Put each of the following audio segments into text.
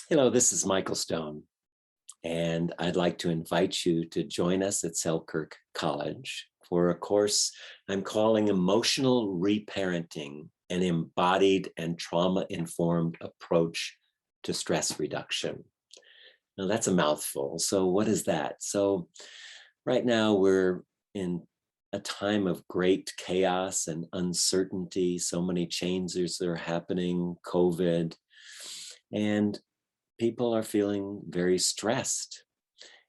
Hello, this is Michael Stone, and I'd like to invite you to join us at Selkirk College for a course I'm calling Emotional Reparenting, an embodied and trauma-informed approach to stress reduction. Now, that's a mouthful. So what is that? So right now we're in a time of great chaos and uncertainty. So many changes are happening, COVID, and people are feeling very stressed.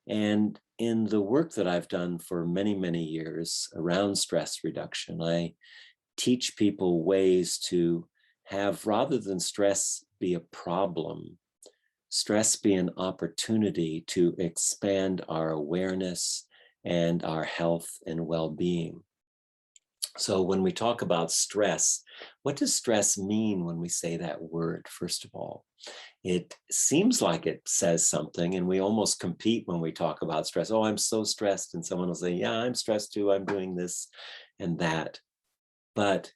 And in the work that I've done for many, many years around stress reduction, I teach people ways to have, rather than stress be a problem, stress be an opportunity to expand our awareness and our health and well-being. So when we talk about stress, what does stress mean when we say that word, first of all? It seems like it says something, and we almost compete when we talk about stress. Oh, I'm so stressed. And someone will say, yeah, I'm stressed too. I'm doing this and that. But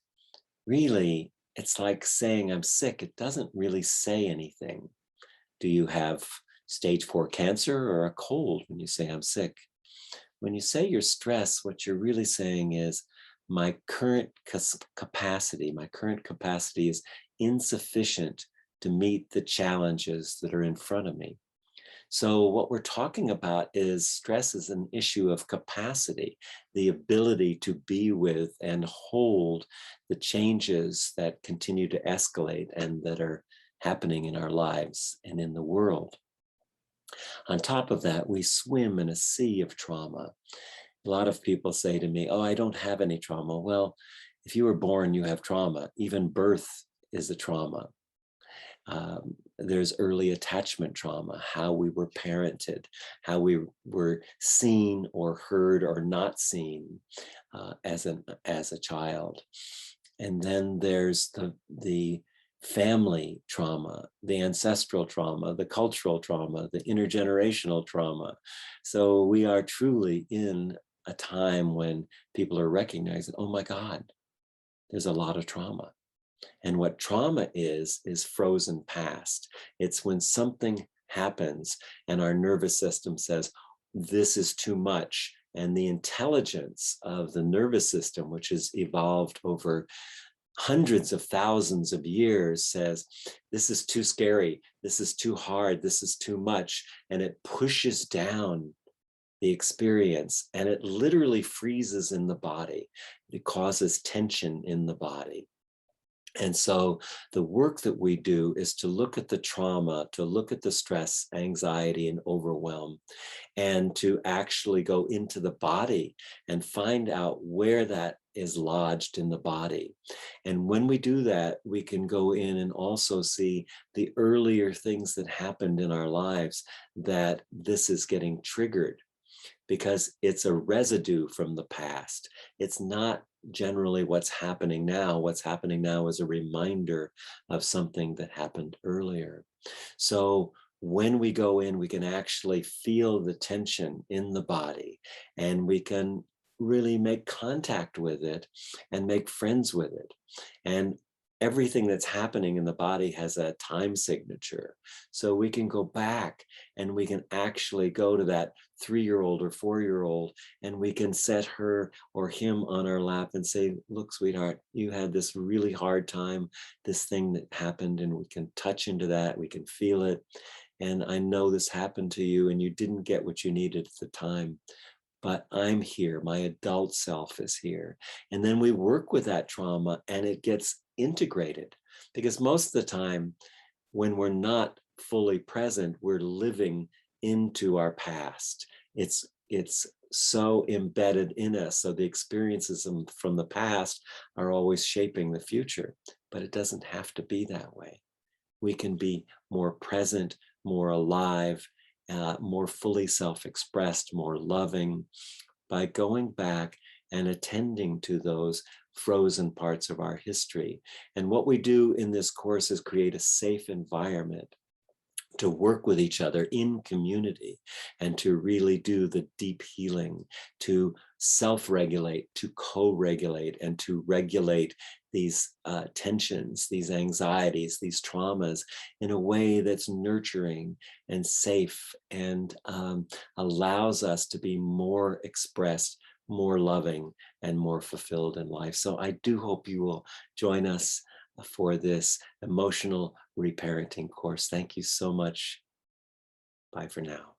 really, it's like saying I'm sick. It doesn't really say anything. Do you have stage 4 cancer or a cold when you say I'm sick? When you say you're stressed, what you're really saying is my current capacity is insufficient to meet the challenges that are in front of me. So what we're talking about is stress is an issue of capacity, the ability to be with and hold the changes that continue to escalate and that are happening in our lives and in the world. On top of that, we swim in a sea of trauma. A lot of people say to me, oh, I don't have any trauma. Well, if you were born, you have trauma. Even birth is a trauma. There's early attachment trauma, how we were parented, how we were seen or heard or not seen as a child. And then there's the family trauma, the ancestral trauma, the cultural trauma, the intergenerational trauma. So we are truly in a time when people are recognizing, oh my God, there's a lot of trauma. And what trauma is frozen past. It's when something happens and our nervous system says, this is too much. And the intelligence of the nervous system, which has evolved over hundreds of thousands of years, says, this is too scary, this is too hard, this is too much. And it pushes down the experience, and it literally freezes in the body. It causes tension in the body. And so the work that we do is to look at the trauma, to look at the stress, anxiety, and overwhelm, and to actually go into the body and find out where that is lodged in the body. And when we do that, we can go in and also see the earlier things that happened in our lives that this is getting triggered, because it's a residue from the past. It's not generally what's happening now. What's happening now is a reminder of something that happened earlier. So when we go in, we can actually feel the tension in the body, and we can really make contact with it and make friends with it. And everything that's happening in the body has a time signature. So we can go back and we can actually go to that 3-year-old or 4-year-old, and we can set her or him on our lap and say, look, sweetheart, you had this really hard time, this thing that happened, and we can touch into that, we can feel it. And I know this happened to you and you didn't get what you needed at the time, but I'm here, my adult self is here. And then we work with that trauma and it gets integrated, because most of the time when we're not fully present, we're living into our past. It's so embedded in us. So the experiences from the past are always shaping the future, but it doesn't have to be that way. We can be more present, more alive, more fully self-expressed, more loving, by going back and attending to those frozen parts of our history. And what we do in this course is create a safe environment to work with each other in community and to really do the deep healing, to self-regulate, to co-regulate, and to regulate these tensions, these anxieties, these traumas in a way that's nurturing and safe and allows us to be more expressed, more loving, and more fulfilled in life. So I do hope you will join us for this emotional reparenting course. Thank you so much. Bye for now.